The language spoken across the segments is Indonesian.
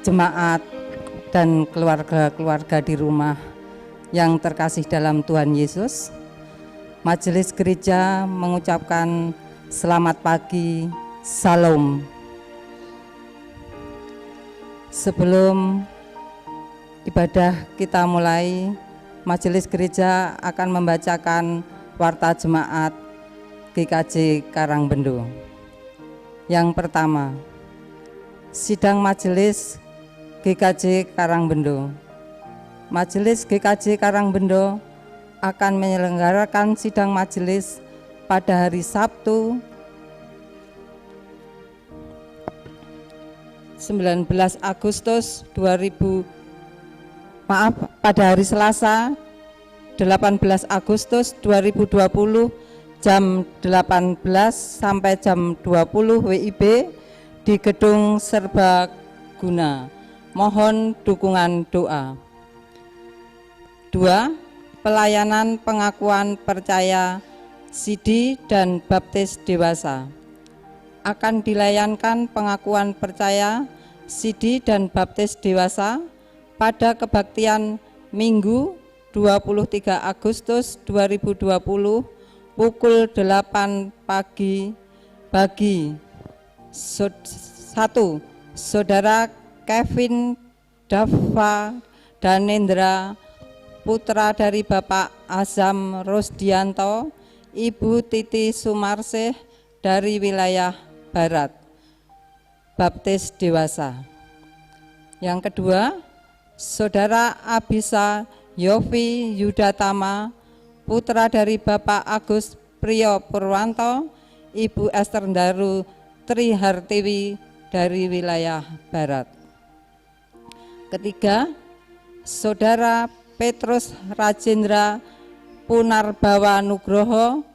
jemaat dan keluarga-keluarga di rumah yang terkasih dalam Tuhan Yesus, Majelis Gereja mengucapkan selamat pagi, Salam. Sebelum ibadah kita mulai, Majelis Gereja akan membacakan warta jemaat GKJ Karangbendo. Yang pertama, sidang Majelis GKJ Karangbendo. Majelis GKJ Karangbendo akan menyelenggarakan sidang majelis pada hari Sabtu 19 Agustus 2000, pada hari Selasa 18 Agustus 2020 jam 18 sampai jam 20 WIB di Gedung Serbaguna. Mohon dukungan doa. 2. Pelayanan pengakuan percaya Sidi dan Baptis Dewasa. Akan dilayankan pengakuan percaya Sidi dan Baptis Dewasa pada kebaktian Minggu 23 Agustus 2020 pukul 8 pagi bagi 1. Saudara Kevin Dava Danendra, putra dari Bapak Azam Rosdianto, Ibu Titi Sumarsih dari wilayah Barat, Baptis Dewasa. Yang kedua, Saudara Abisa Yofi Yudatama, putra dari Bapak Agus Priyo Purwanto, Ibu Esther Daru Trihartiwi dari wilayah Barat. Ketiga, Saudara Petrus Rajendra Punarbawa Nugroho,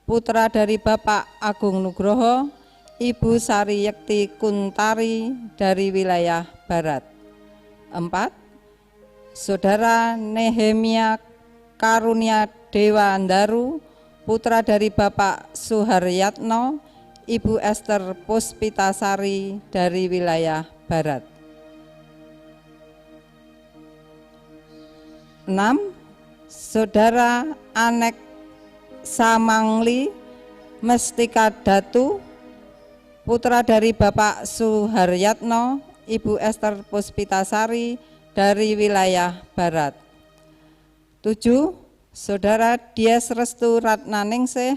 putra dari Bapak Agung Nugroho, Ibu Sari Yekti Kuntari dari wilayah Barat. 4. Saudara Nehemia Karunia Dewa Andaru, putra dari Bapak Suharyatno, Ibu Esther Puspitasari dari wilayah Barat. 6. Saudara Anek Samangli Mestika Datu, putra dari Bapak Suharyatno, Ibu Esther Puspitasari dari wilayah Barat. 7. Saudara Dias Restu Ratnaningsih,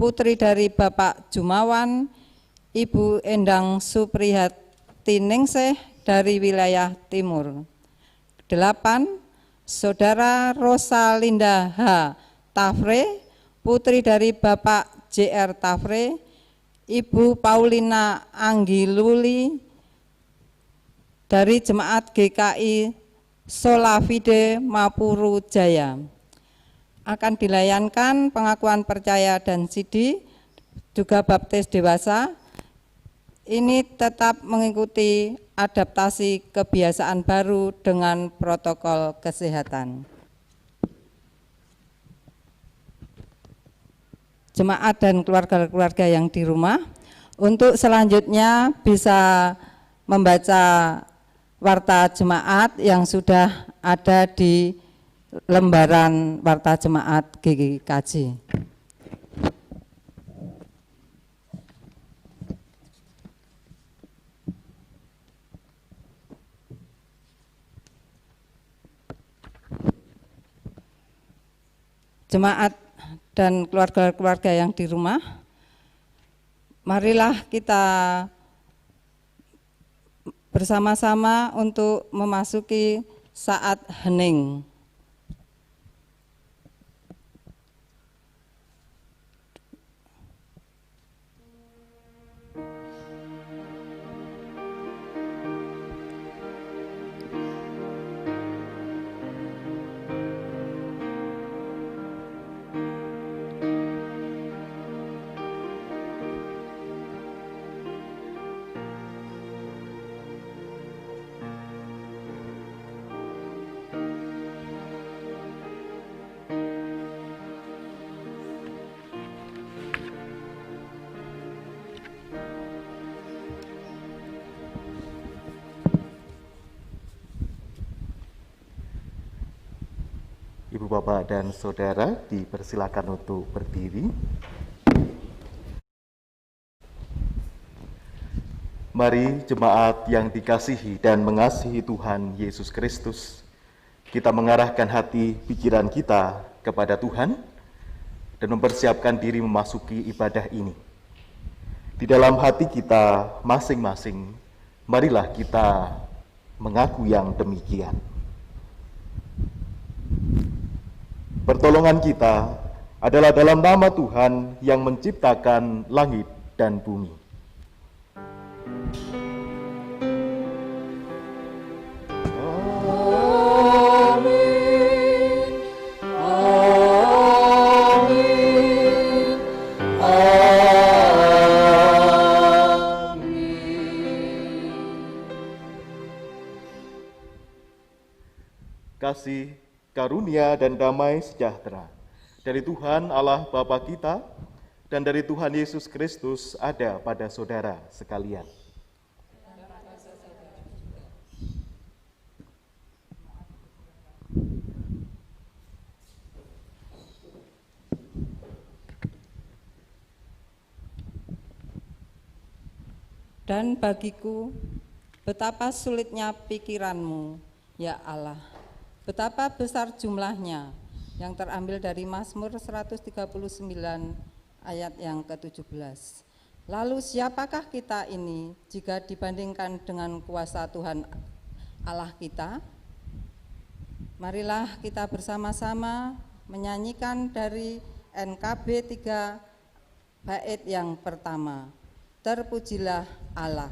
putri dari Bapak Jumawan, Ibu Endang Supriyatiningsih dari wilayah Timur. 8. Saudara Rosalinda H. Tafre, putri dari Bapak JR Tafre, Ibu Paulina Anggiluli dari Jemaat GKI Solavide Mapuru Jaya. Akan dilayankan pengakuan percaya dan Sidi, juga Baptis Dewasa. Ini tetap mengikuti adaptasi kebiasaan baru dengan protokol kesehatan. Jemaat dan keluarga-keluarga yang di rumah, untuk selanjutnya bisa membaca warta jemaat yang sudah ada di lembaran warta jemaat GKJ. Jemaat dan keluarga-keluarga yang di rumah, marilah kita bersama-sama untuk memasuki saat hening. Ibu, Bapak, dan Saudara, dipersilakan untuk berdiri. Mari jemaat yang dikasihi dan mengasihi Tuhan Yesus Kristus, kita mengarahkan hati pikiran kita kepada Tuhan dan mempersiapkan diri memasuki ibadah ini. Di dalam hati kita masing-masing, marilah kita mengaku yang demikian. Pertolongan kita adalah dalam nama Tuhan yang menciptakan langit dan bumi. Kasih, karunia, dan damai sejahtera dari Tuhan Allah Bapa kita dan dari Tuhan Yesus Kristus ada pada saudara sekalian. Dan bagiku, betapa sulitnya pikiranmu, ya Allah. Betapa besar jumlahnya, yang terambil dari Mazmur 139 ayat yang ke-17. Lalu siapakah kita ini jika dibandingkan dengan kuasa Tuhan Allah kita? Marilah kita bersama-sama menyanyikan dari NKB 3 bait yang pertama. Terpujilah Allah.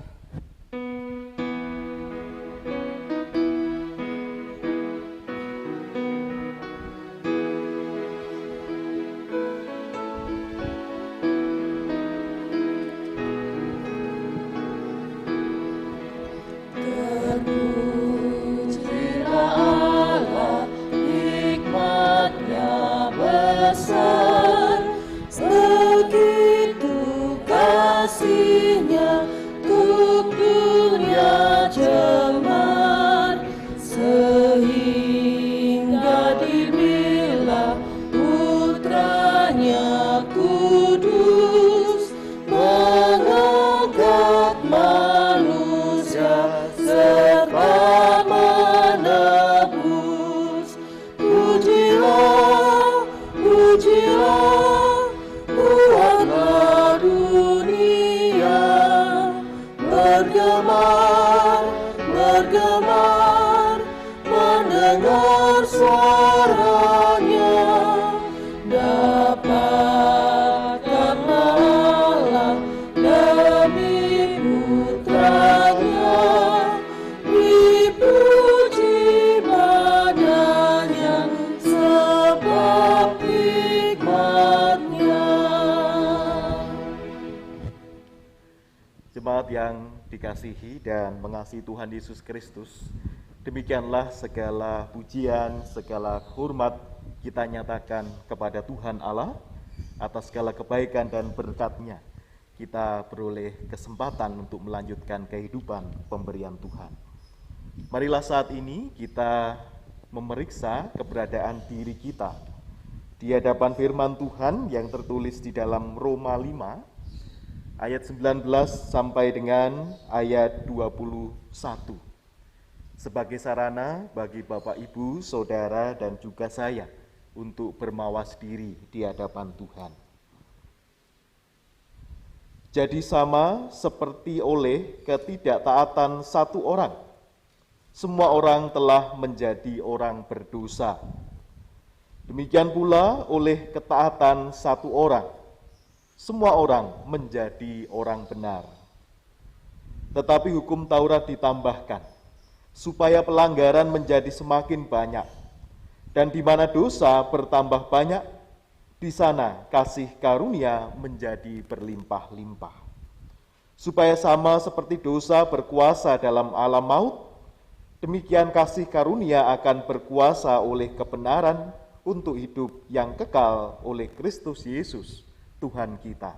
Jemaat yang dikasihi dan mengasihi Tuhan Yesus Kristus, demikianlah segala pujian, segala hormat kita nyatakan kepada Tuhan Allah atas segala kebaikan dan berkat-Nya. Kita beroleh kesempatan untuk melanjutkan kehidupan pemberian Tuhan. Marilah saat ini kita memeriksa keberadaan diri kita di hadapan firman Tuhan yang tertulis di dalam Roma 5 ayat 19 sampai dengan ayat 21. Sebagai sarana bagi Bapak, Ibu, Saudara, dan juga saya untuk bermawas diri di hadapan Tuhan. Jadi sama seperti oleh ketidaktaatan satu orang, semua orang telah menjadi orang berdosa. Demikian pula oleh ketaatan satu orang, semua orang menjadi orang benar. Tetapi hukum Taurat ditambahkan, supaya pelanggaran menjadi semakin banyak. Dan di mana dosa bertambah banyak, di sana kasih karunia menjadi berlimpah-limpah. Supaya sama seperti dosa berkuasa dalam alam maut, demikian kasih karunia akan berkuasa oleh kebenaran untuk hidup yang kekal oleh Kristus Yesus, Tuhan kita.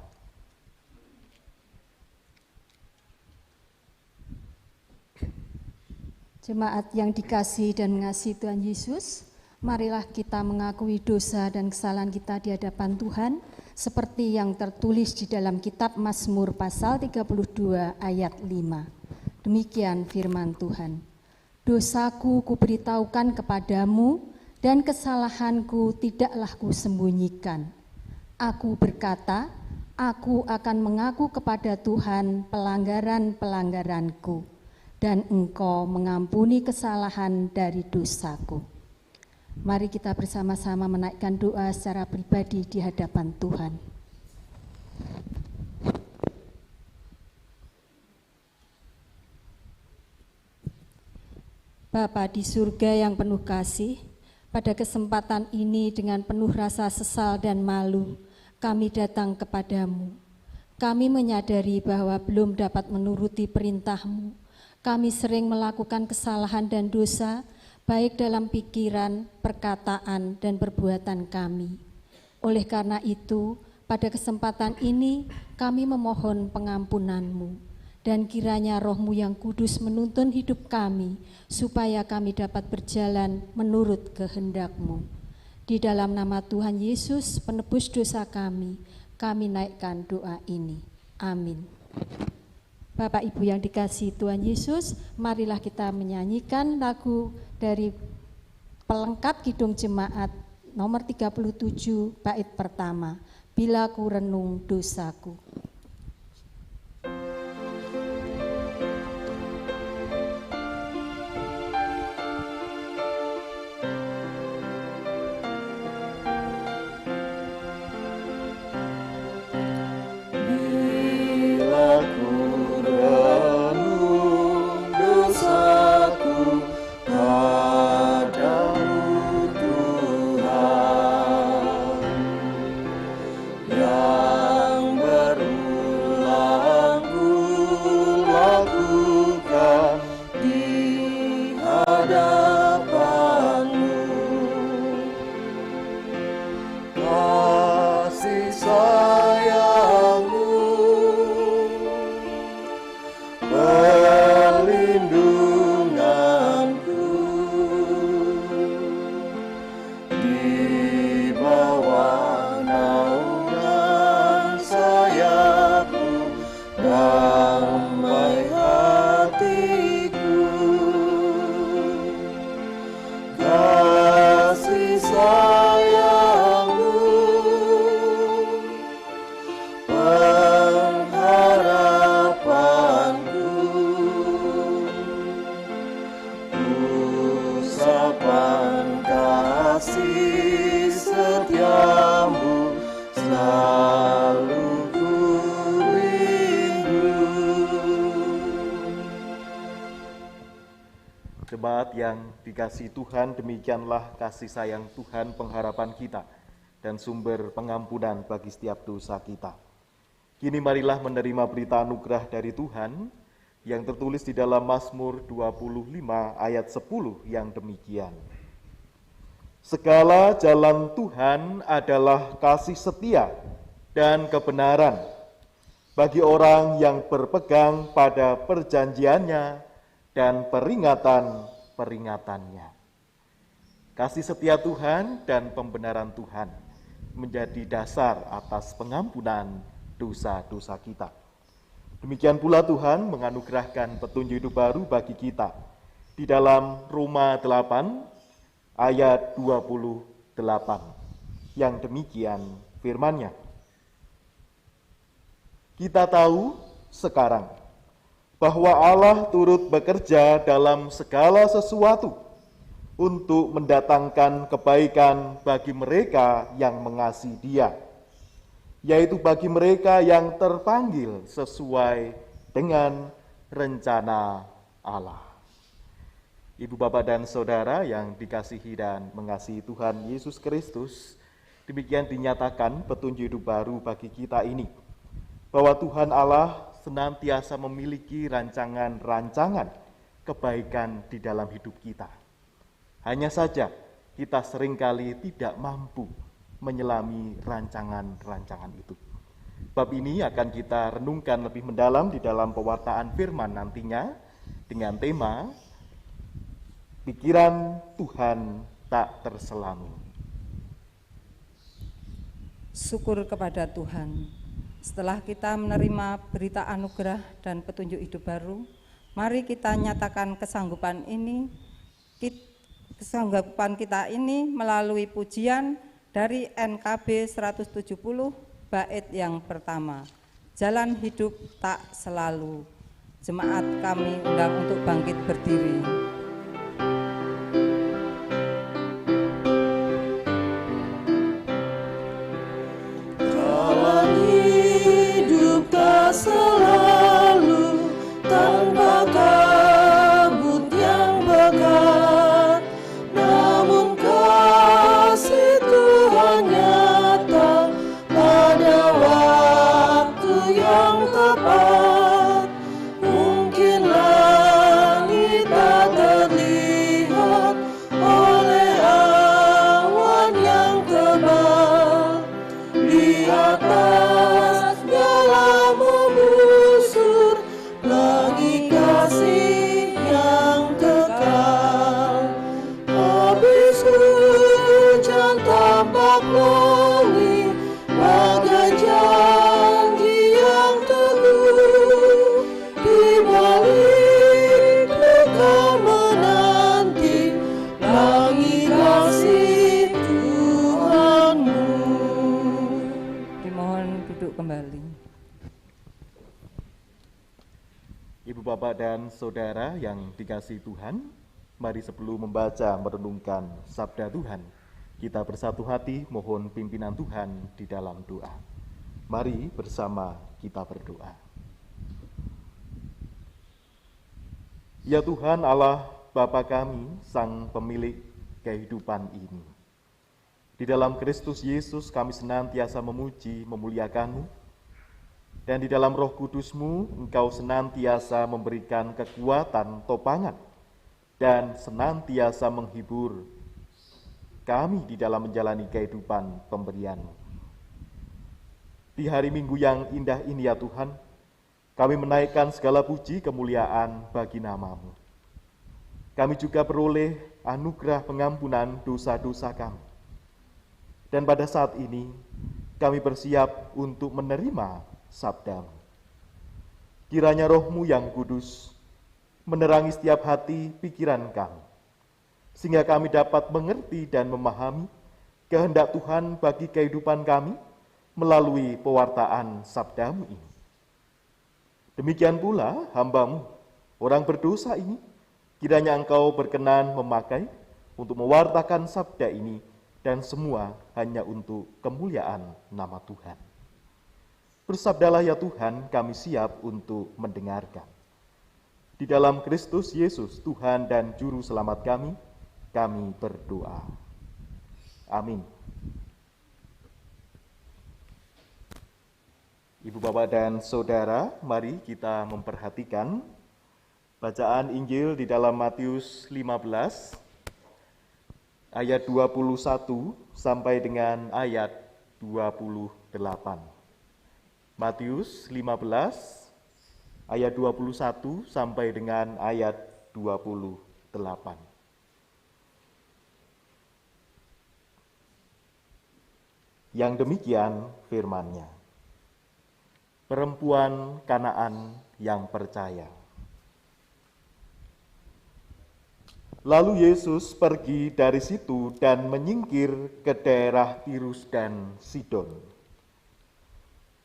Jemaat yang dikasihi dan mengasihi Tuhan Yesus, Marilah kita mengakui dosa dan kesalahan kita di hadapan Tuhan, seperti yang tertulis di dalam kitab Mazmur pasal 32 ayat 5. Demikian firman Tuhan. Dosaku kuberitahukan kepadamu, dan kesalahanku tidaklah kusembunyikan. Aku berkata, aku akan mengaku kepada Tuhan pelanggaran-pelanggaranku, dan Engkau mengampuni kesalahan dari dosaku. Mari kita bersama-sama menaikkan doa secara pribadi di hadapan Tuhan. Bapa di surga yang penuh kasih, pada kesempatan ini dengan penuh rasa sesal dan malu, kami datang kepadamu. Kami menyadari bahwa belum dapat menuruti perintah-Mu. Kami sering melakukan kesalahan dan dosa, baik dalam pikiran, perkataan, dan perbuatan kami. Oleh karena itu, pada kesempatan ini kami memohon pengampunan-Mu, dan kiranya Roh-Mu yang kudus menuntun hidup kami, supaya kami dapat berjalan menurut kehendak-Mu. Di dalam nama Tuhan Yesus, penebus dosa kami naikkan doa ini. Amin. Bapak Ibu yang dikasihi Tuhan Yesus, marilah kita menyanyikan lagu dari pelengkap Kidung Jemaat nomor 37 bait pertama, Bila Ku Renung Dosaku. Jemaat yang dikasihi Tuhan, demikianlah kasih sayang Tuhan pengharapan kita dan sumber pengampunan bagi setiap dosa kita. Kini marilah menerima berita anugerah dari Tuhan yang tertulis di dalam Mazmur 25 ayat 10 yang demikian. Segala jalan Tuhan adalah kasih setia dan kebenaran bagi orang yang berpegang pada perjanjiannya dan peringatan-peringatannya. Kasih setia Tuhan dan pembenaran Tuhan menjadi dasar atas pengampunan dosa-dosa kita. Demikian pula Tuhan menganugerahkan petunjuk hidup baru bagi kita di dalam Roma 8 ayat 28 yang demikian firman-Nya. Kita tahu sekarang bahwa Allah turut bekerja dalam segala sesuatu untuk mendatangkan kebaikan bagi mereka yang mengasihi Dia, yaitu bagi mereka yang terpanggil sesuai dengan rencana Allah. Ibu, Bapak, dan Saudara yang dikasihi dan mengasihi Tuhan Yesus Kristus, demikian dinyatakan petunjuk hidup baru bagi kita ini, bahwa Tuhan Allah senantiasa memiliki rancangan-rancangan kebaikan di dalam hidup kita. Hanya saja kita seringkali tidak mampu menyelami rancangan-rancangan itu. Bab ini akan kita renungkan lebih mendalam di dalam pewartaan firman nantinya dengan tema Pikiran Tuhan tak terselami. Syukur kepada Tuhan. Setelah kita menerima berita anugerah dan petunjuk hidup baru, mari kita nyatakan kesanggupan kita ini melalui pujian dari NKB 170 bait yang pertama. Jalan hidup tak selalu. Jemaat kami undang untuk bangkit berdiri. Jalan hidup tak selalu tanpa kabut yang pekat, namun kasih Tuhan nyata pada waktu yang tepat. Mungkin langit tak terlihat oleh awan yang tebal, di atas dalam membusur langit kasih yang kekal. Habis hujan tampak pelangi, bagai janji yang teguh. Di balik duka menanti langit kasih Tuhanmu. Dimohon duduk kembali. Ibu, Bapak, dan Saudara yang dikasihi Tuhan, mari sebelum membaca merenungkan sabda Tuhan, kita bersatu hati mohon pimpinan Tuhan di dalam doa. Mari bersama kita berdoa. Ya Tuhan Allah Bapa kami, Sang Pemilik kehidupan ini. Di dalam Kristus Yesus kami senantiasa memuji, memuliakan-Mu, dan di dalam Roh Kudus-Mu Engkau senantiasa memberikan kekuatan, topangan, dan senantiasa menghibur kami di dalam menjalani kehidupan pemberian-Mu. Di hari Minggu yang indah ini ya Tuhan, kami menaikkan segala puji kemuliaan bagi nama-Mu. Kami juga beroleh anugerah pengampunan dosa-dosa kami. Dan pada saat ini, kami bersiap untuk menerima sabda-Mu. Kiranya Roh-Mu yang kudus menerangi setiap hati pikiran kami, sehingga kami dapat mengerti dan memahami kehendak Tuhan bagi kehidupan kami melalui pewartaan sabda-Mu ini. Demikian pula hamba-Mu, orang berdosa ini, kiranya Engkau berkenan memakai untuk mewartakan sabda ini, dan semua hanya untuk kemuliaan nama Tuhan. Bersabdalah ya Tuhan, kami siap untuk mendengarkan. Di dalam Kristus Yesus, Tuhan dan Juru Selamat kami berdoa. Amin. Ibu, Bapak, dan Saudara, mari kita memperhatikan bacaan Injil di dalam Matius 15, ayat 21 sampai dengan ayat 28. Matius 15, ayat 21 sampai dengan ayat 28. Yang demikian firman-Nya. Perempuan Kanaan yang percaya. Lalu Yesus pergi dari situ dan menyingkir ke daerah Tirus dan Sidon.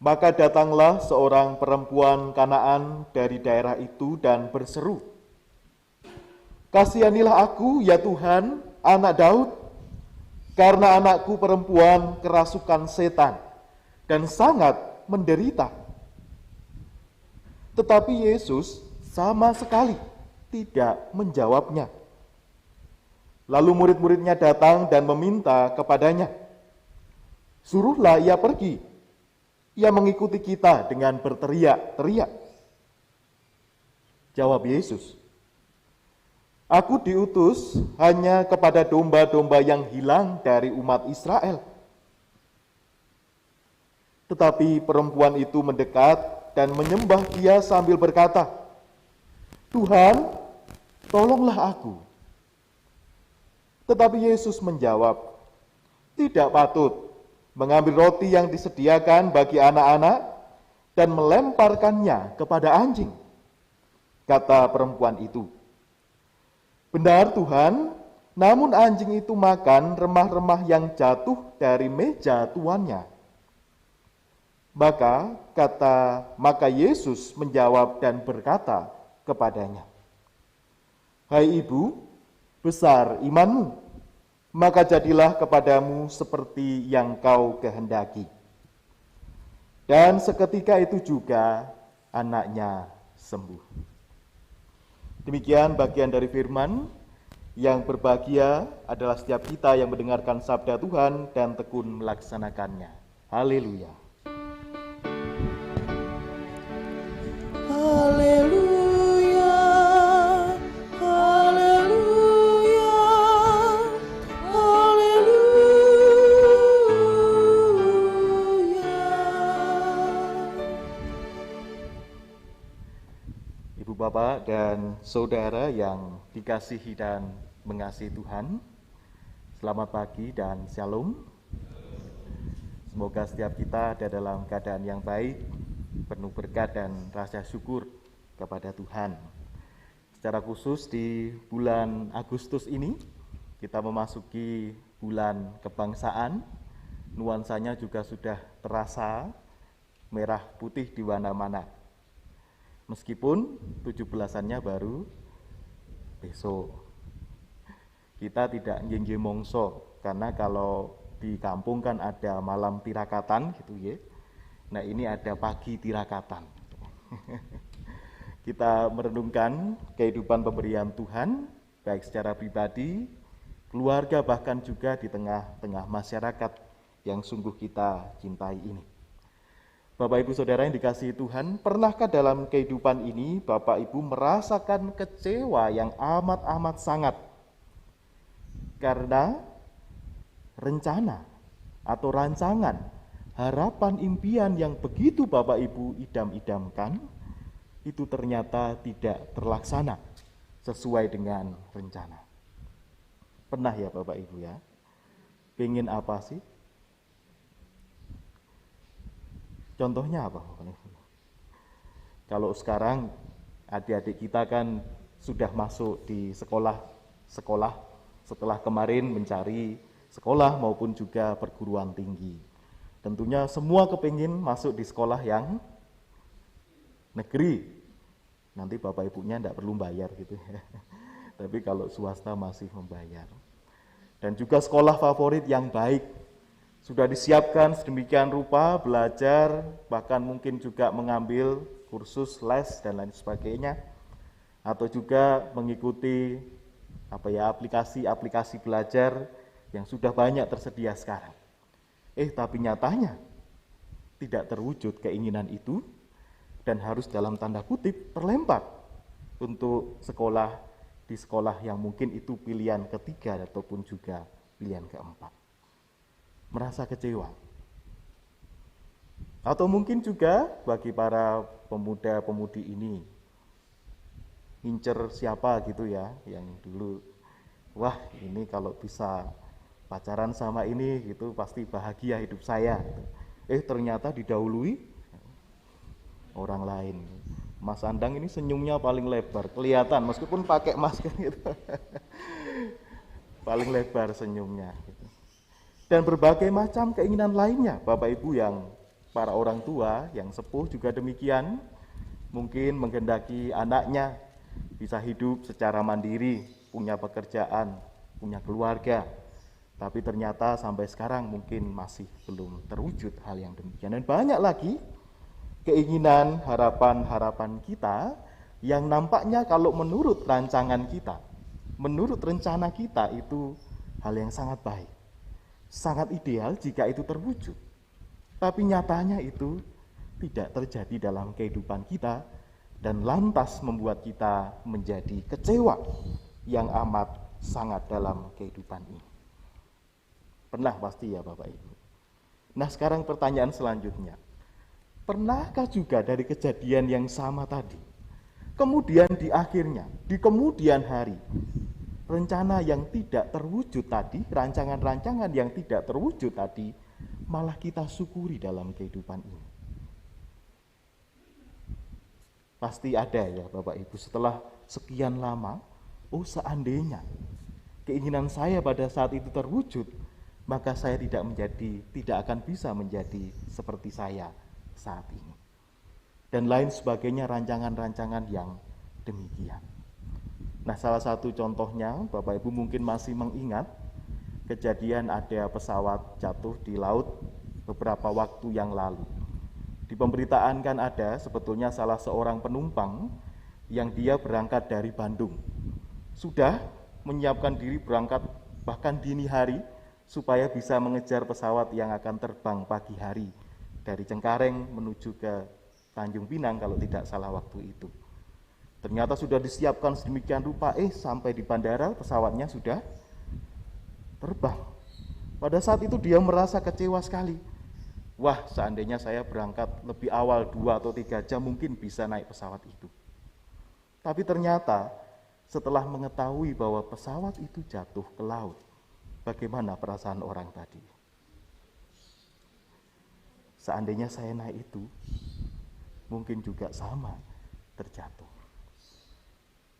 Maka datanglah seorang perempuan Kanaan dari daerah itu dan berseru, "Kasihanilah aku, ya Tuhan, anak Daud, karena anakku perempuan kerasukan setan dan sangat menderita." Tetapi Yesus sama sekali tidak menjawabnya. Lalu murid-muridnya datang dan meminta kepadanya, "Suruhlah ia pergi. Ia mengikuti kita dengan berteriak-teriak." Jawab Yesus, "Aku diutus hanya kepada domba-domba yang hilang dari umat Israel." Tetapi perempuan itu mendekat dan menyembah Dia sambil berkata, "Tuhan, tolonglah aku." Tetapi Yesus menjawab, "Tidak patut mengambil roti yang disediakan bagi anak-anak dan melemparkannya kepada anjing," kata perempuan itu. "Benar Tuhan, namun anjing itu makan remah-remah yang jatuh dari meja tuannya." Maka Yesus menjawab dan berkata kepadanya, "Hai ibu, besar imanmu, maka jadilah kepadamu seperti yang kau kehendaki." Dan seketika itu juga anaknya sembuh. Demikian bagian dari firman. Yang berbahagia adalah setiap kita yang mendengarkan sabda Tuhan dan tekun melaksanakannya. Haleluya. Haleluya, haleluya, haleluya. Ibu bapak dan saudara yang dikasihi dan mengasihi Tuhan, selamat pagi dan shalom. Semoga setiap kita ada dalam keadaan yang baik, penuh berkat dan rasa syukur kepada Tuhan. Secara khusus di bulan Agustus ini, kita memasuki bulan kebangsaan. Nuansanya juga sudah terasa merah putih di mana-mana. Meskipun 17-annya baru besok. Kita tidak nyenje mongso, karena kalau di kampung kan ada malam tirakatan gitu ya. Nah ini ada pagi tirakatan. Kita merenungkan kehidupan pemberian Tuhan, baik secara pribadi, keluarga, bahkan juga di tengah-tengah masyarakat yang sungguh kita cintai ini. Bapak Ibu Saudara yang dikasihi Tuhan, pernahkah dalam kehidupan ini Bapak Ibu merasakan kecewa yang amat-amat sangat karena rencana atau rancangan, harapan, impian yang begitu Bapak Ibu idam-idamkan itu ternyata tidak terlaksana sesuai dengan rencana? Pernah ya Bapak Ibu ya? Pengen apa sih? Contohnya apa? Kalau sekarang adik-adik kita kan sudah masuk di sekolah setelah kemarin mencari sekolah maupun juga perguruan tinggi. Tentunya semua kepingin masuk di sekolah yang negeri. Nanti bapak ibunya tidak perlu bayar gitu ya. Tapi kalau swasta masih membayar. Dan juga sekolah favorit yang baik. Sudah disiapkan sedemikian rupa, belajar, bahkan mungkin juga mengambil kursus les dan lain sebagainya. Atau juga mengikuti aplikasi-aplikasi belajar yang sudah banyak tersedia sekarang. Tapi nyatanya tidak terwujud keinginan itu dan harus dalam tanda kutip terlempar untuk sekolah di sekolah yang mungkin itu pilihan ketiga ataupun juga pilihan keempat. Merasa kecewa. Atau mungkin juga bagi para pemuda-pemudi ini ngincer siapa gitu ya, yang dulu wah ini kalau bisa pacaran sama ini gitu pasti bahagia hidup saya. Ternyata didahului orang lain. Mas Andang ini senyumnya paling lebar, kelihatan meskipun pakai masker gitu. Paling lebar senyumnya gitu. Dan berbagai macam keinginan lainnya, Bapak Ibu yang para orang tua yang sepuh juga demikian, mungkin menghendaki anaknya bisa hidup secara mandiri, punya pekerjaan, punya keluarga. Tapi ternyata sampai sekarang mungkin masih belum terwujud hal yang demikian. Dan banyak lagi keinginan, harapan-harapan kita yang nampaknya kalau menurut rancangan kita, menurut rencana kita itu hal yang sangat baik. Sangat ideal jika itu terwujud. Tapi nyatanya itu tidak terjadi dalam kehidupan kita dan lantas membuat kita menjadi kecewa yang amat sangat dalam kehidupan ini. Pernah pasti ya Bapak Ibu. Nah sekarang pertanyaan selanjutnya. Pernahkah juga dari kejadian yang sama tadi, kemudian di akhirnya, di kemudian hari, rencana yang tidak terwujud tadi, rancangan-rancangan yang tidak terwujud tadi, malah kita syukuri dalam kehidupan ini. Pasti ada ya Bapak Ibu, setelah sekian lama, oh seandainya keinginan saya pada saat itu terwujud, maka saya tidak akan bisa menjadi seperti saya saat ini. Dan lain sebagainya, rancangan-rancangan yang demikian. Nah, salah satu contohnya, Bapak Ibu mungkin masih mengingat kejadian ada pesawat jatuh di laut beberapa waktu yang lalu. Di pemberitaan kan ada sebetulnya salah seorang penumpang yang dia berangkat dari Bandung. Sudah menyiapkan diri berangkat bahkan dini hari supaya bisa mengejar pesawat yang akan terbang pagi hari dari Cengkareng menuju ke Tanjung Pinang kalau tidak salah waktu itu. Ternyata sudah disiapkan sedemikian rupa, sampai di bandara pesawatnya sudah terbang. Pada saat itu dia merasa kecewa sekali. Wah, seandainya saya berangkat lebih awal 2 atau 3 jam mungkin bisa naik pesawat itu. Tapi ternyata setelah mengetahui bahwa pesawat itu jatuh ke laut, bagaimana perasaan orang tadi? Seandainya saya naik itu, mungkin juga sama terjatuh.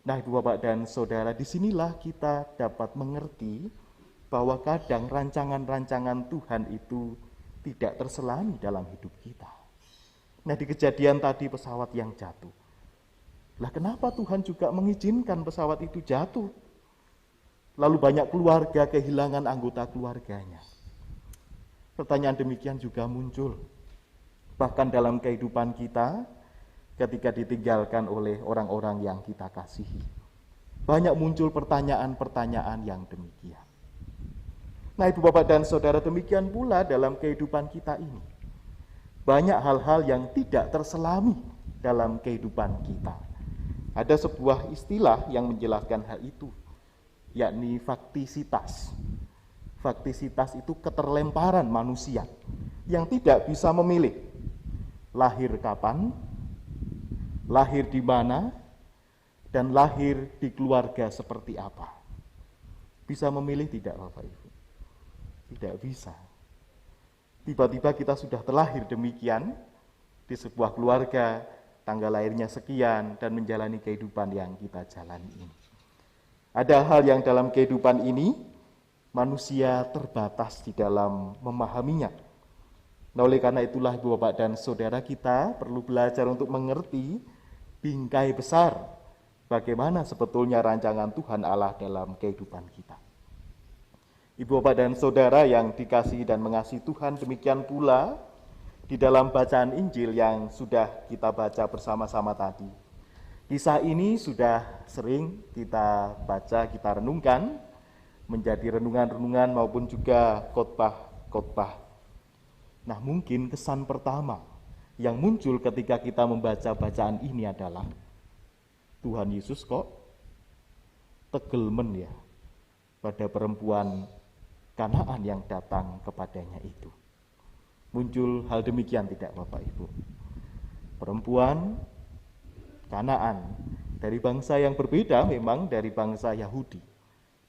Nah, Ibu Bapak dan Saudara, disinilah kita dapat mengerti bahwa kadang rancangan-rancangan Tuhan itu tidak terselami dalam hidup kita. Nah, di kejadian tadi pesawat yang jatuh. Lah kenapa Tuhan juga mengizinkan pesawat itu jatuh? Lalu banyak keluarga kehilangan anggota keluarganya. Pertanyaan demikian juga muncul. Bahkan dalam kehidupan kita, ketika ditinggalkan oleh orang-orang yang kita kasihi. Banyak muncul pertanyaan-pertanyaan yang demikian. Nah, Ibu Bapak dan Saudara, demikian pula dalam kehidupan kita ini. Banyak hal-hal yang tidak terselami dalam kehidupan kita. Ada sebuah istilah yang menjelaskan hal itu, yakni faktisitas. Faktisitas itu keterlemparan manusia yang tidak bisa memilih lahir kapan, lahir di mana, dan lahir di keluarga seperti apa. Bisa memilih tidak Bapak Ibu? Tidak bisa. Tiba-tiba kita sudah terlahir demikian, di sebuah keluarga, tanggal lahirnya sekian, dan menjalani kehidupan yang kita jalani ini. Ada hal yang dalam kehidupan ini, manusia terbatas di dalam memahaminya. Nah, oleh karena itulah Ibu Bapak dan Saudara, kita perlu belajar untuk mengerti bingkai besar bagaimana sebetulnya rancangan Tuhan Allah dalam kehidupan kita. Ibu Bapak dan Saudara yang dikasihi dan mengasihi Tuhan, demikian pula di dalam bacaan Injil yang sudah kita baca bersama-sama tadi. Kisah ini sudah sering kita baca, kita renungkan, menjadi renungan-renungan maupun juga khotbah-khotbah. Nah, mungkin kesan pertama yang muncul ketika kita membaca bacaan ini adalah Tuhan Yesus kok tegelmen ya pada perempuan Kanaan yang datang kepadanya itu. Muncul hal demikian tidak Bapak Ibu? Perempuan Kanaan dari bangsa yang berbeda, memang dari bangsa Yahudi,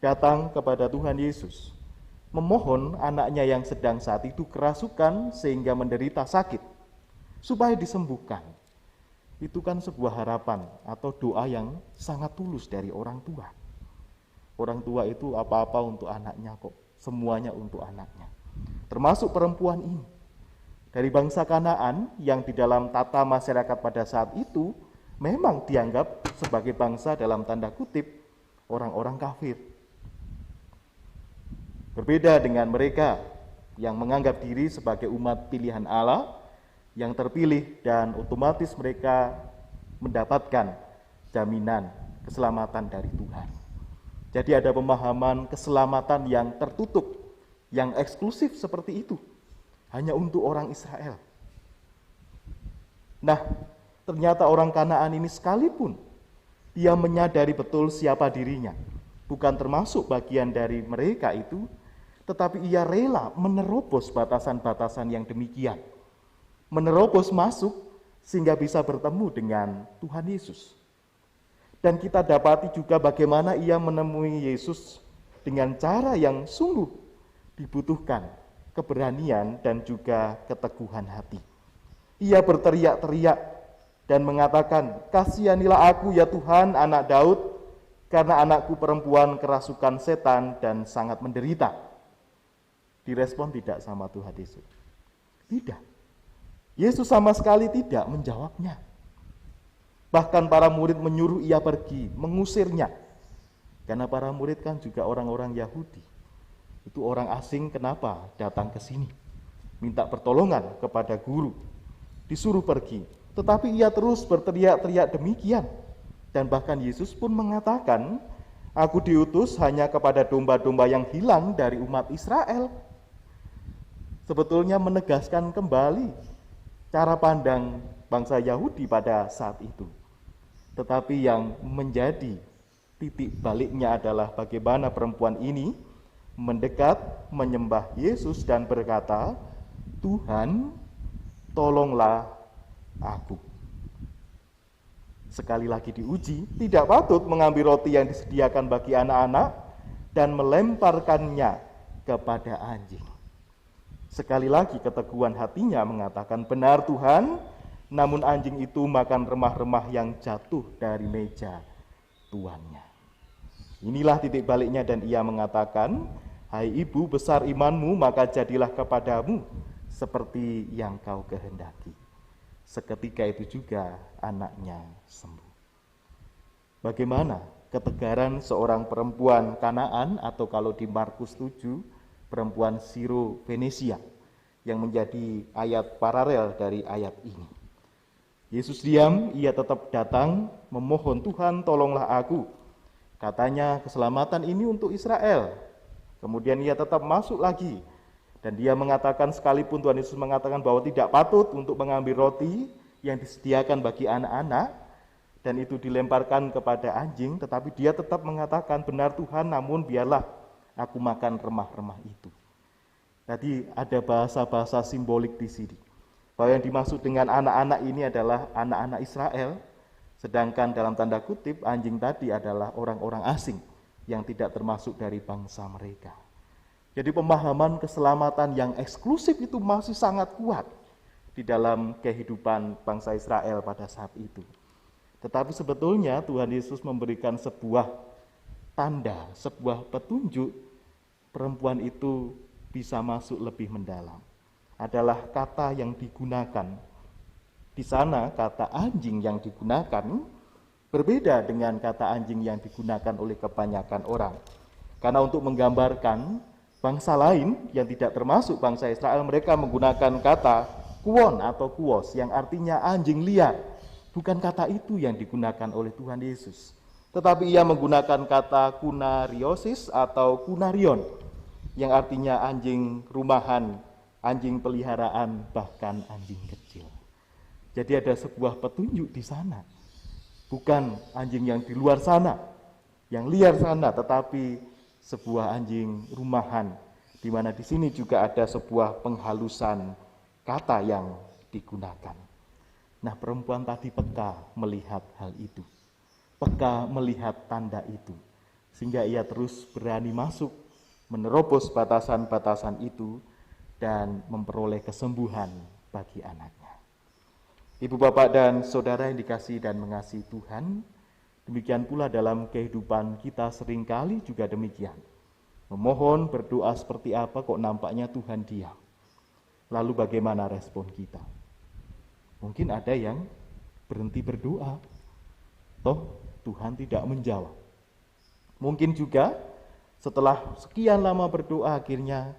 datang kepada Tuhan Yesus, memohon anaknya yang sedang saat itu kerasukan sehingga menderita sakit, supaya disembuhkan. Itu kan sebuah harapan atau doa yang sangat tulus dari orang tua. Orang tua itu apa-apa untuk anaknya kok, semuanya untuk anaknya. Termasuk perempuan ini, dari bangsa Kanaan yang di dalam tata masyarakat pada saat itu memang dianggap sebagai bangsa dalam tanda kutip orang-orang kafir. Berbeda dengan mereka yang menganggap diri sebagai umat pilihan Allah, yang terpilih dan otomatis mereka mendapatkan jaminan keselamatan dari Tuhan. Jadi ada pemahaman keselamatan yang tertutup, yang eksklusif seperti itu, hanya untuk orang Israel. Nah, ternyata orang Kanaan ini sekalipun dia menyadari betul siapa dirinya, bukan termasuk bagian dari mereka itu, tetapi ia rela menerobos batasan-batasan yang demikian, menerobos masuk sehingga bisa bertemu dengan Tuhan Yesus. Dan kita dapati juga bagaimana ia menemui Yesus dengan cara yang sungguh dibutuhkan keberanian dan juga keteguhan hati. Ia berteriak-teriak dan mengatakan, "Kasihanilah aku ya Tuhan, anak Daud, karena anakku perempuan kerasukan setan dan sangat menderita." Direspon tidak sama Tuhan Yesus? Tidak. Yesus sama sekali tidak menjawabnya. Bahkan para murid menyuruh ia pergi, mengusirnya. Karena para murid kan juga orang-orang Yahudi. Itu orang asing, kenapa datang ke sini? Minta pertolongan kepada guru. Disuruh pergi. Tetapi ia terus berteriak-teriak demikian. Dan bahkan Yesus pun mengatakan, "Aku diutus hanya kepada domba-domba yang hilang dari umat Israel." Sebetulnya menegaskan kembali cara pandang bangsa Yahudi pada saat itu. Tetapi yang menjadi titik baliknya adalah bagaimana perempuan ini mendekat, menyembah Yesus dan berkata, "Tuhan, tolonglah aku." Sekali lagi diuji, tidak patut mengambil roti yang disediakan bagi anak-anak dan melemparkannya kepada anjing. Sekali lagi keteguhan hatinya mengatakan, "Benar Tuhan," namun anjing itu makan remah-remah yang jatuh dari meja tuannya. Inilah titik baliknya dan ia mengatakan, "Hai ibu, besar imanmu, maka jadilah kepadamu seperti yang kau kehendaki." Seketika itu juga anaknya sembuh. Bagaimana ketegaran seorang perempuan Kanaan, atau kalau di Markus 7, perempuan Siro Venesia, yang menjadi ayat paralel dari ayat ini. Yesus diam, ia tetap datang memohon, "Tuhan, tolonglah aku." Katanya keselamatan ini untuk Israel. Kemudian ia tetap masuk lagi. Dan dia mengatakan, sekalipun Tuhan Yesus mengatakan bahwa tidak patut untuk mengambil roti yang disediakan bagi anak-anak, dan itu dilemparkan kepada anjing, tetapi dia tetap mengatakan, "Benar Tuhan, namun biarlah aku makan remah-remah itu." Tadi ada bahasa-bahasa simbolik di sini. Bahwa yang dimaksud dengan anak-anak ini adalah anak-anak Israel, sedangkan dalam tanda kutip anjing tadi adalah orang-orang asing yang tidak termasuk dari bangsa mereka. Jadi pemahaman keselamatan yang eksklusif itu masih sangat kuat di dalam kehidupan bangsa Israel pada saat itu. Tetapi sebetulnya Tuhan Yesus memberikan sebuah tanda, sebuah petunjuk perempuan itu bisa masuk lebih mendalam. Adalah kata yang digunakan. Di sana kata anjing yang digunakan berbeda dengan kata anjing yang digunakan oleh kebanyakan orang. Karena untuk menggambarkan bangsa lain yang tidak termasuk bangsa Israel, mereka menggunakan kata kuon atau kuos yang artinya anjing liar. Bukan kata itu yang digunakan oleh Tuhan Yesus. Tetapi ia menggunakan kata kunariosis atau kunarion yang artinya anjing rumahan, anjing peliharaan, bahkan anjing kecil. Jadi ada sebuah petunjuk di sana. Bukan anjing yang di luar sana, yang liar sana, tetapi sebuah anjing rumahan, di mana di sini juga ada sebuah penghalusan kata yang digunakan. Nah, perempuan tadi peka melihat hal itu. Peka melihat tanda itu. Sehingga ia terus berani masuk, menerobos batasan-batasan itu, dan memperoleh kesembuhan bagi anaknya. Ibu, bapak, dan saudara yang dikasihi dan mengasihi Tuhan, demikian pula dalam kehidupan kita seringkali juga demikian. Memohon, berdoa seperti apa, kok nampaknya Tuhan diam. Lalu bagaimana respon kita? Mungkin ada yang berhenti berdoa, toh Tuhan tidak menjawab. Mungkin juga setelah sekian lama berdoa akhirnya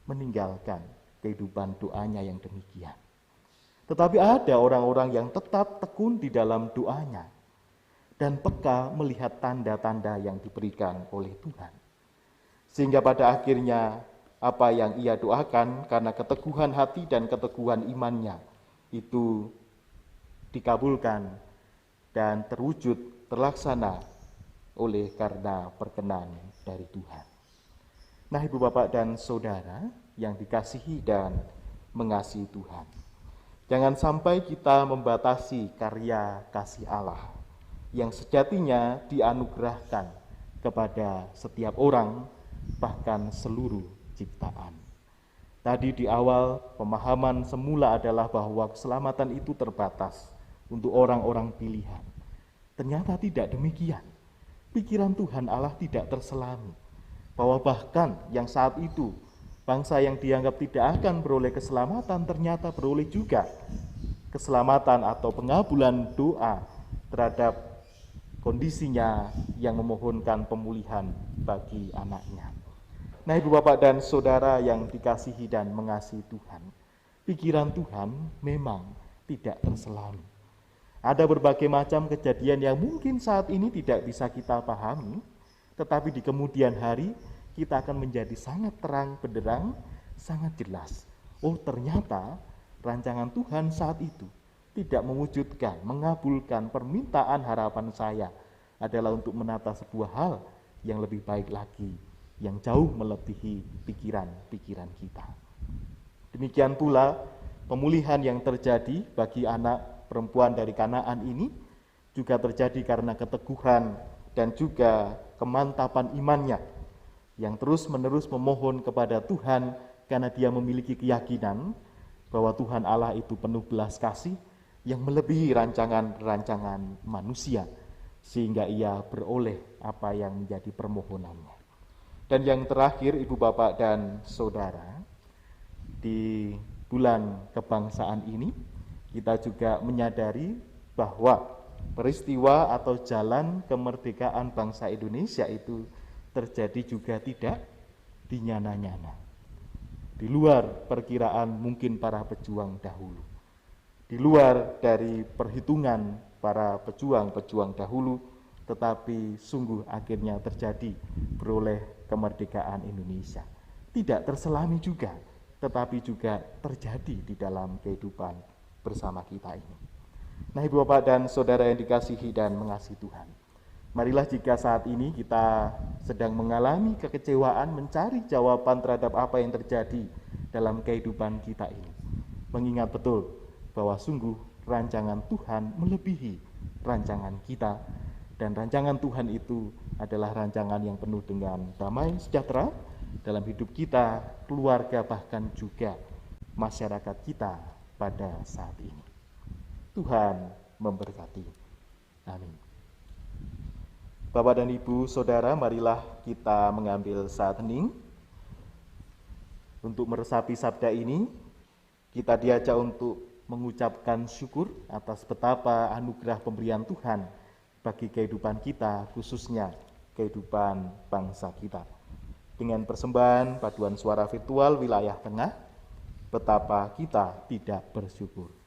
meninggalkan kehidupan doanya yang demikian. Tetapi ada orang-orang yang tetap tekun di dalam doanya dan peka melihat tanda-tanda yang diberikan oleh Tuhan. Sehingga pada akhirnya apa yang ia doakan karena keteguhan hati dan keteguhan imannya itu dikabulkan dan terwujud, terlaksana oleh karena perkenan dari Tuhan. Nah, ibu, bapak, dan saudara yang dikasihi dan mengasihi Tuhan, jangan sampai kita membatasi karya kasih Allah yang sejatinya dianugerahkan kepada setiap orang, bahkan seluruh ciptaan. Tadi di awal, pemahaman semula adalah bahwa keselamatan itu terbatas untuk orang-orang pilihan. Ternyata tidak demikian. Pikiran Tuhan Allah tidak terselami, bahwa bahkan yang saat itu bangsa yang dianggap tidak akan beroleh keselamatan ternyata beroleh juga keselamatan atau pengabulan doa terhadap kondisinya yang memohonkan pemulihan bagi anaknya. Nah, Ibu Bapak dan Saudara yang dikasihi dan mengasihi Tuhan, pikiran Tuhan memang tidak terselami. Ada berbagai macam kejadian yang mungkin saat ini tidak bisa kita pahami, tetapi di kemudian hari kita akan menjadi sangat terang benderang, sangat jelas. Oh, ternyata rancangan Tuhan saat itu tidak mewujudkan, mengabulkan permintaan harapan saya adalah untuk menata sebuah hal yang lebih baik lagi, yang jauh melebihi pikiran-pikiran kita. Demikian pula pemulihan yang terjadi bagi anak perempuan dari Kanaan ini juga terjadi karena keteguhan dan juga kemantapan imannya yang terus-menerus memohon kepada Tuhan karena dia memiliki keyakinan bahwa Tuhan Allah itu penuh belas kasih yang melebihi rancangan-rancangan manusia, sehingga ia beroleh apa yang menjadi permohonannya. Dan yang terakhir, Ibu Bapak dan Saudara, di bulan kebangsaan ini kita juga menyadari bahwa peristiwa atau jalan kemerdekaan bangsa Indonesia itu terjadi juga tidak dinyana-nyana. Di luar perkiraan mungkin para pejuang dahulu. Di luar dari perhitungan para pejuang-pejuang dahulu, tetapi sungguh akhirnya terjadi beroleh kemerdekaan Indonesia. Tidak terselami juga, tetapi juga terjadi di dalam kehidupan bersama kita ini. Nah, Ibu Bapak dan Saudara yang dikasihi dan mengasihi Tuhan, marilah jika saat ini kita sedang mengalami kekecewaan mencari jawaban terhadap apa yang terjadi dalam kehidupan kita ini, mengingat betul bahwa sungguh rancangan Tuhan melebihi rancangan kita, dan rancangan Tuhan itu adalah rancangan yang penuh dengan damai sejahtera dalam hidup kita, keluarga, bahkan juga masyarakat kita pada saat ini. Tuhan memberkati. Amin. Bapak dan Ibu, Saudara, marilah kita mengambil saat hening. Untuk meresapi sabda ini, kita diajak untuk mengucapkan syukur atas betapa anugerah pemberian Tuhan bagi kehidupan kita, khususnya kehidupan bangsa kita. Dengan persembahan paduan suara virtual wilayah tengah, betapa kita tidak bersyukur.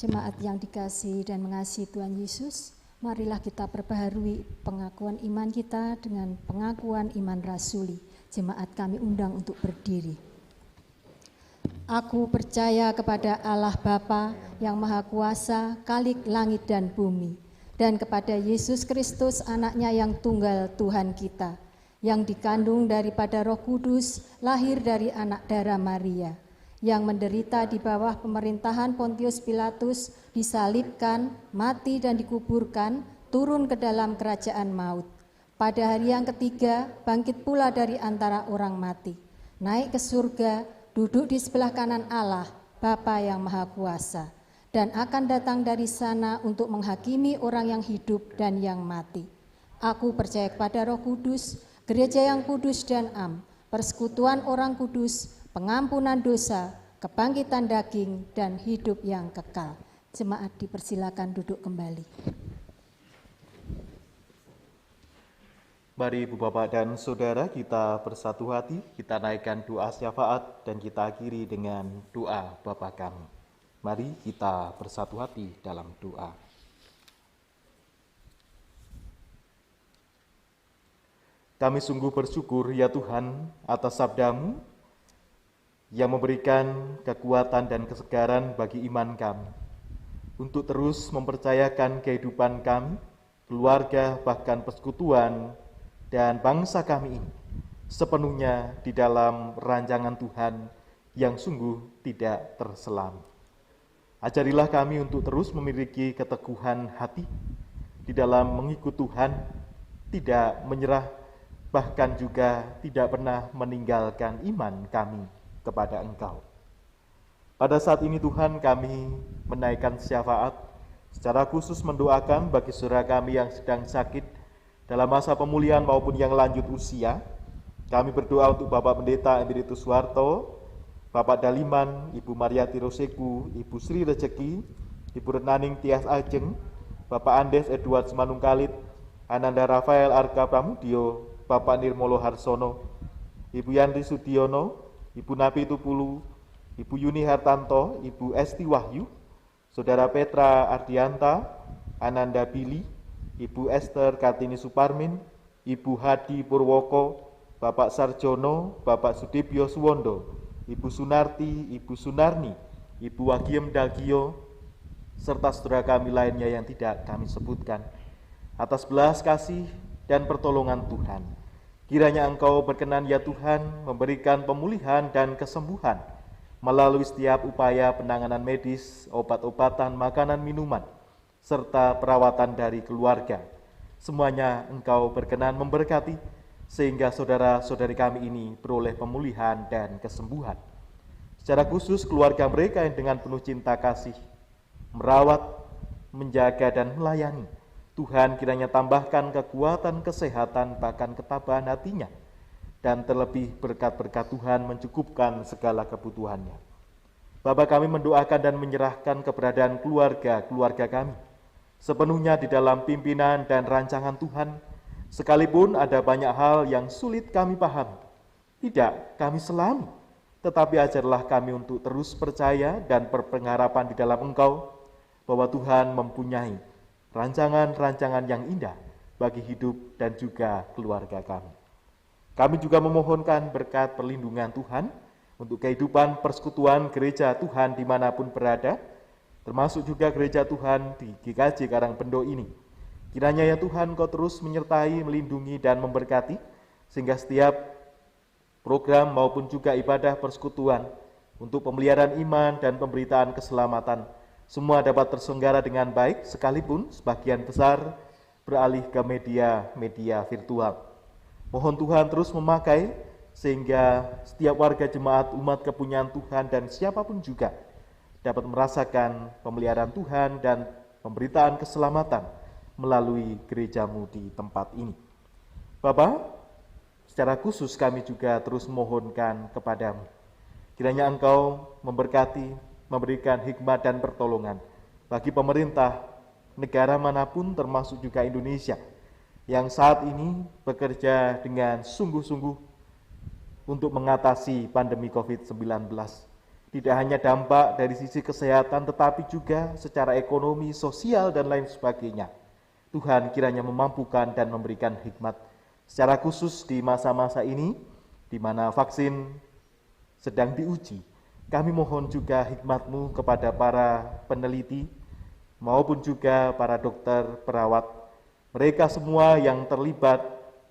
Jemaat yang dikasihi dan mengasihi Tuhan Yesus, marilah kita perbaharui pengakuan iman kita dengan pengakuan iman rasuli. Jemaat kami undang untuk berdiri. Aku percaya kepada Allah Bapa yang Maha Kuasa, Khalik langit dan bumi, dan kepada Yesus Kristus anaknya yang tunggal Tuhan kita, yang dikandung daripada Roh Kudus, lahir dari anak darah Maria, yang menderita di bawah pemerintahan Pontius Pilatus, disalibkan, mati dan dikuburkan, turun ke dalam kerajaan maut. Pada hari yang ketiga, bangkit pula dari antara orang mati, naik ke surga, duduk di sebelah kanan Allah, Bapa yang Maha Kuasa, dan akan datang dari sana untuk menghakimi orang yang hidup dan yang mati. Aku percaya kepada Roh Kudus, gereja yang kudus dan am, persekutuan orang kudus, pengampunan dosa, kebangkitan daging, dan hidup yang kekal. Jemaat dipersilakan duduk kembali. Mari Ibu Bapak dan Saudara kita bersatu hati, kita naikkan doa syafaat dan kita akhiri dengan doa Bapa kami. Mari kita bersatu hati dalam doa. Kami sungguh bersyukur ya Tuhan atas sabda-Mu yang memberikan kekuatan dan kesegaran bagi iman kami untuk terus mempercayakan kehidupan kami, keluarga, bahkan persekutuan dan bangsa kami ini sepenuhnya di dalam rancangan Tuhan yang sungguh tidak terselam. Ajarilah kami untuk terus memiliki keteguhan hati di dalam mengikut Tuhan, tidak menyerah, bahkan juga tidak pernah meninggalkan iman kami kepada Engkau. Pada saat ini Tuhan, kami menaikkan syafaat secara khusus mendoakan bagi saudara kami yang sedang sakit dalam masa pemulihan maupun yang lanjut usia. Kami berdoa untuk Bapak Pendeta Emeritus Suharto, Bapak Daliman, Ibu Mariati Roseku, Ibu Sri Rezeki, Ibu Renaning Tias Ajeng, Bapak Andes Edward Semanungkalit, Ananda Rafael Arka Pramudio, Bapak Nirmolo Harsono, Ibu Yandri Sudiono, Ibu Nabi Tupulu, Ibu Yuni Hartanto, Ibu Esti Wahyu, Saudara Petra Ardianta, Ananda Billy, Ibu Esther Kartini Suparmin, Ibu Hadi Purwoko, Bapak Sarjono, Bapak Sudibyo Suwondo, Ibu Sunarti, Ibu Sunarni, Ibu Wagiem Dagio, serta saudara kami lainnya yang tidak kami sebutkan. Atas belas kasih dan pertolongan Tuhan, kiranya Engkau berkenan ya Tuhan memberikan pemulihan dan kesembuhan melalui setiap upaya penanganan medis, obat-obatan, makanan, minuman, serta perawatan dari keluarga. Semuanya Engkau berkenan memberkati sehingga saudara-saudari kami ini beroleh pemulihan dan kesembuhan. Secara khusus keluarga mereka yang dengan penuh cinta kasih merawat, menjaga dan melayani, Tuhan kiranya tambahkan kekuatan, kesehatan, bahkan ketabahan hatinya, dan terlebih berkat-berkat Tuhan mencukupkan segala kebutuhannya. Bapa, kami mendoakan dan menyerahkan keberadaan keluarga kami sepenuhnya di dalam pimpinan dan rancangan Tuhan, sekalipun ada banyak hal yang sulit kami pahami, tidak kami selami, tetapi ajarlah kami untuk terus percaya dan berpengharapan di dalam Engkau, bahwa Tuhan mempunyai rancangan-rancangan yang indah bagi hidup dan juga keluarga kami. Kami juga memohonkan berkat perlindungan Tuhan untuk kehidupan persekutuan gereja Tuhan dimanapun berada, termasuk juga gereja Tuhan di GKJ Karangbendo ini. Kiranya ya Tuhan Kau terus menyertai, melindungi dan memberkati, sehingga setiap program maupun juga ibadah persekutuan untuk pemeliharaan iman dan pemberitaan keselamatan semua dapat terselenggara dengan baik, sekalipun sebagian besar beralih ke media virtual. Mohon Tuhan terus memakai sehingga setiap warga jemaat umat kepunyaan Tuhan dan siapapun juga dapat merasakan pemeliharaan Tuhan dan pemberitaan keselamatan melalui gereja-Mu di tempat ini. Bapa, secara khusus kami juga terus memohonkan kepada-Mu, kiranya Engkau memberkati, memberikan hikmat dan pertolongan bagi pemerintah negara manapun termasuk juga Indonesia yang saat ini bekerja dengan sungguh-sungguh untuk mengatasi pandemi COVID-19. Tidak hanya dampak dari sisi kesehatan, tetapi juga secara ekonomi, sosial, dan lain sebagainya. Tuhan kiranya memampukan dan memberikan hikmat secara khusus di masa-masa ini, di mana vaksin sedang diuji. Kami mohon juga hikmat-Mu kepada para peneliti, maupun juga para dokter, perawat, mereka semua yang terlibat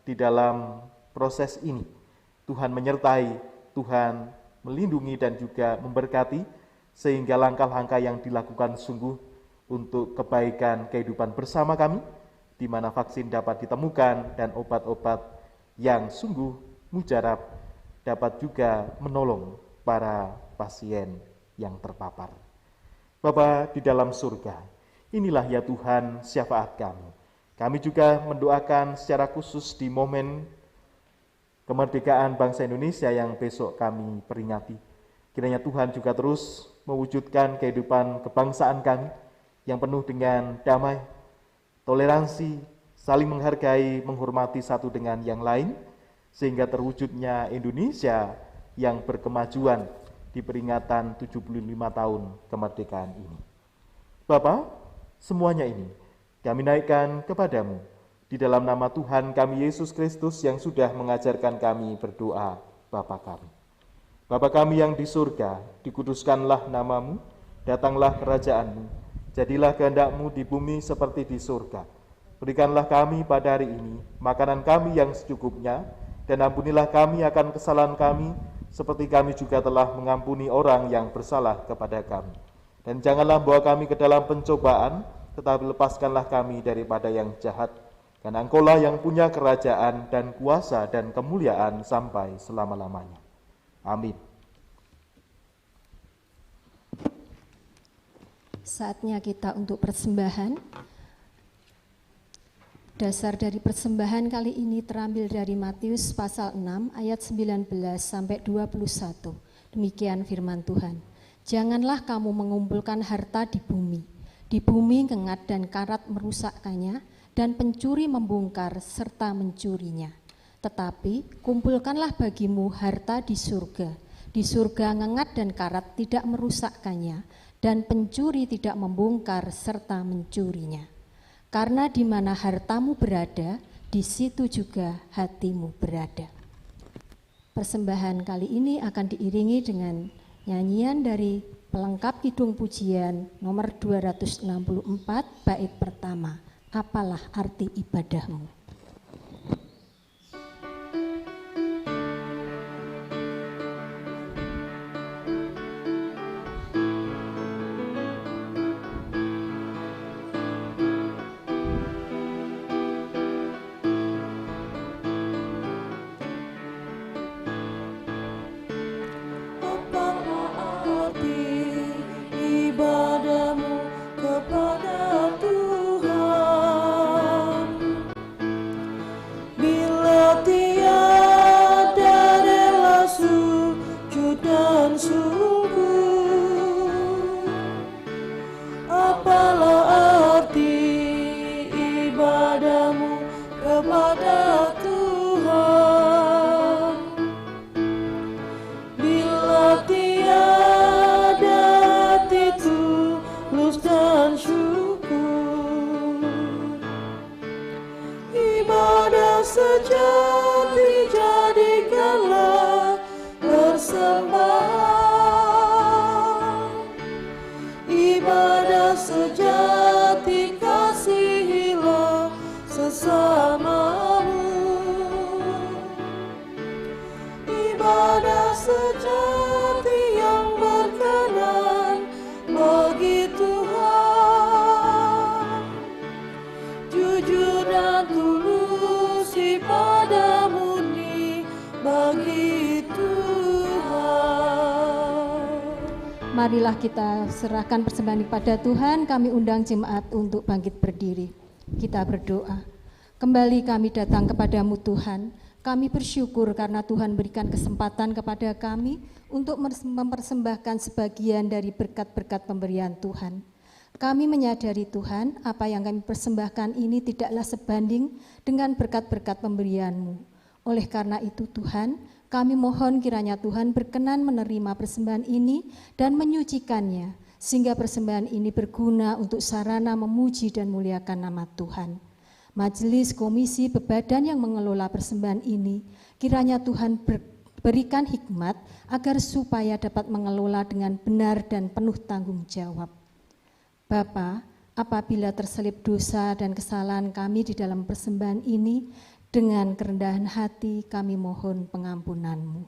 di dalam proses ini. Tuhan menyertai, Tuhan melindungi dan juga memberkati, sehingga langkah-langkah yang dilakukan sungguh untuk kebaikan kehidupan bersama kami, di mana vaksin dapat ditemukan dan obat-obat yang sungguh mujarab dapat juga menolong para pasien yang terpapar. Bapa di dalam surga, inilah ya Tuhan syafaat kami. Kami juga mendoakan secara khusus di momen kemerdekaan bangsa Indonesia yang besok kami peringati. Kiranya Tuhan juga terus mewujudkan kehidupan kebangsaan kami yang penuh dengan damai, toleransi, saling menghargai, menghormati satu dengan yang lain, sehingga terwujudnya Indonesia yang berkemajuan di peringatan 75 tahun kemerdekaan ini. Bapa, semuanya ini kami naikkan kepadamu, di dalam nama Tuhan kami Yesus Kristus yang sudah mengajarkan kami berdoa, Bapa kami. Bapa kami yang di surga, dikuduskanlah namamu, datanglah kerajaanmu, jadilah kehendak-Mu di bumi seperti di surga. Berikanlah kami pada hari ini makanan kami yang secukupnya, dan ampunilah kami akan kesalahan kami, seperti kami juga telah mengampuni orang yang bersalah kepada kami. Dan janganlah bawa kami ke dalam pencobaan, tetapi lepaskanlah kami daripada yang jahat. Karena Engkau-lah yang punya kerajaan dan kuasa dan kemuliaan sampai selama-lamanya. Amin. Saatnya kita untuk persembahan. Dasar dari persembahan kali ini terambil dari Matius pasal 6 ayat 19 sampai 21. Demikian firman Tuhan. Janganlah kamu mengumpulkan harta di bumi. Di bumi kengat dan karat merusakkannya, dan pencuri membongkar serta mencurinya. Tetapi kumpulkanlah bagimu harta di surga. Di surga ngengat dan karat tidak merusakkannya, dan pencuri tidak membongkar serta mencurinya. Karena di mana hartamu berada, di situ juga hatimu berada. Persembahan kali ini akan diiringi dengan nyanyian dari pelengkap kidung pujian nomor 264 bait pertama. Apalah arti ibadahmu? Apalah arti ibadahmu kepada Tuhan, bila tiada rela sujud dan sungguh? Apalah arti ibadahmu kepada Tuhan, bila tiada hati tulus dan syukur? Ibadah sejati jadikanlah persembahan. Ibadah sejati kasihilah sesamamu. Ibadah sejati yang berkenan bagi Tuhan, jujur dan tulus ibadah murni bagi Tuhan. Marilah kita serahkan persembahan kepada Tuhan. Kami undang jemaat untuk bangkit berdiri. Kita berdoa. Kembali kami datang kepadamu Tuhan. Kami bersyukur karena Tuhan berikan kesempatan kepada kami untuk mempersembahkan sebagian dari berkat-berkat pemberian Tuhan. Kami menyadari Tuhan, apa yang kami persembahkan ini tidaklah sebanding dengan berkat-berkat pemberian-Mu. Oleh karena itu Tuhan, Kami mohon kiranya Tuhan berkenan menerima persembahan ini dan menyucikannya, sehingga persembahan ini berguna untuk sarana memuji dan muliakan nama Tuhan. Majelis komisi bebadan yang mengelola persembahan ini, kiranya Tuhan berikan hikmat agar supaya dapat mengelola dengan benar dan penuh tanggung jawab. Bapa, apabila terselip dosa dan kesalahan kami di dalam persembahan ini, dengan kerendahan hati kami mohon pengampunan-Mu.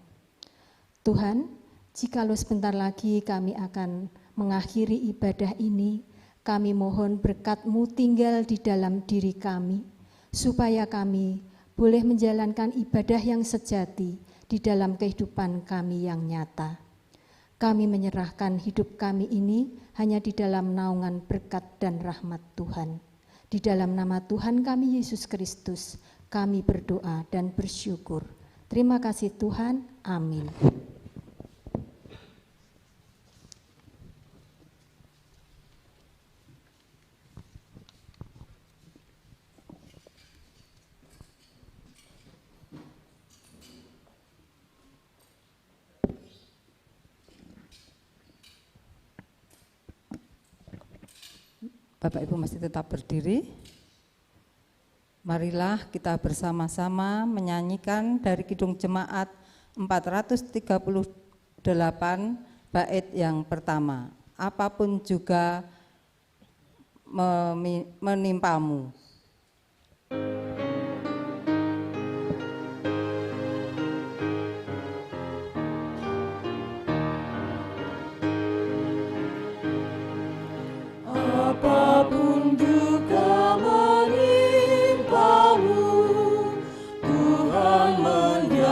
Tuhan, jikalau sebentar lagi kami akan mengakhiri ibadah ini, kami mohon berkat-Mu tinggal di dalam diri kami, supaya kami boleh menjalankan ibadah yang sejati di dalam kehidupan kami yang nyata. Kami menyerahkan hidup kami ini hanya di dalam naungan berkat dan rahmat Tuhan. Di dalam nama Tuhan kami Yesus Kristus, kami berdoa dan bersyukur. Terima kasih Tuhan. Amin. Bapak Ibu masih tetap berdiri. Marilah kita bersama-sama menyanyikan dari Kidung Jemaat 438 bait yang pertama. Apapun juga menimpamu. Apapun juga menimpamu, Tuhan menjagamu.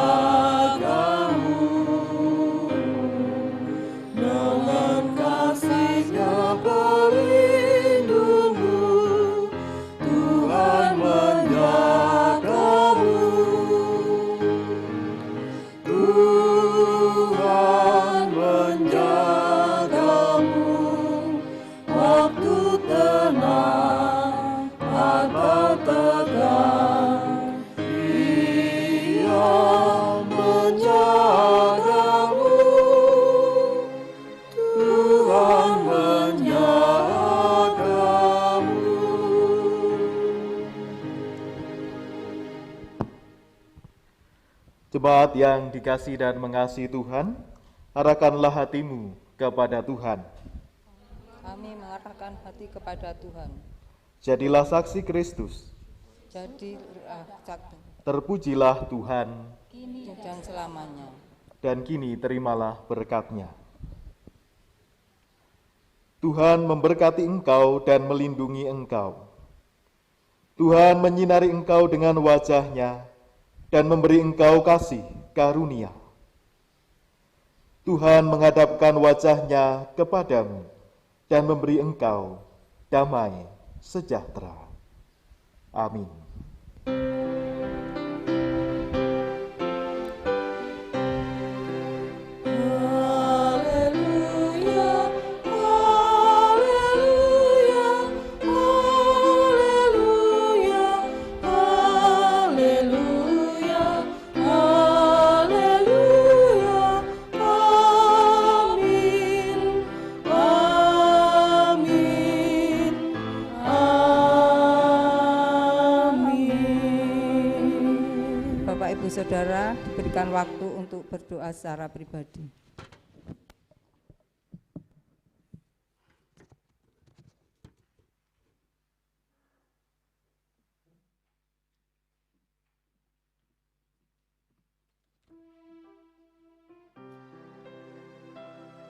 Dengan kasih-Nya pelindungmu, Tuhan menjagamu. Tuhan menjagamu waktu tenang atau tegang, Dia menjagamu. Tuhan menjagamu. Jemaat yang dikasihi dan mengasihi Tuhan, arahkanlah hatimu kepada Tuhan. Kami mengarahkan hati kepada Tuhan. Jadilah saksi Kristus. Terpujilah Tuhan, Kini dan selamanya. dan kini terimalah berkat-Nya. Tuhan memberkati engkau dan melindungi engkau. Tuhan menyinari engkau dengan wajah-Nya dan memberi engkau kasih karunia. Tuhan menghadapkan wajah-Nya kepadamu dan memberi engkau damai sejahtera. Amin. Haleluya, haleluya, haleluya, haleluya, haleluya, amin, amin, amin. Bapak Ibu Saudara diberikan waktu untuk berdoa secara pribadi.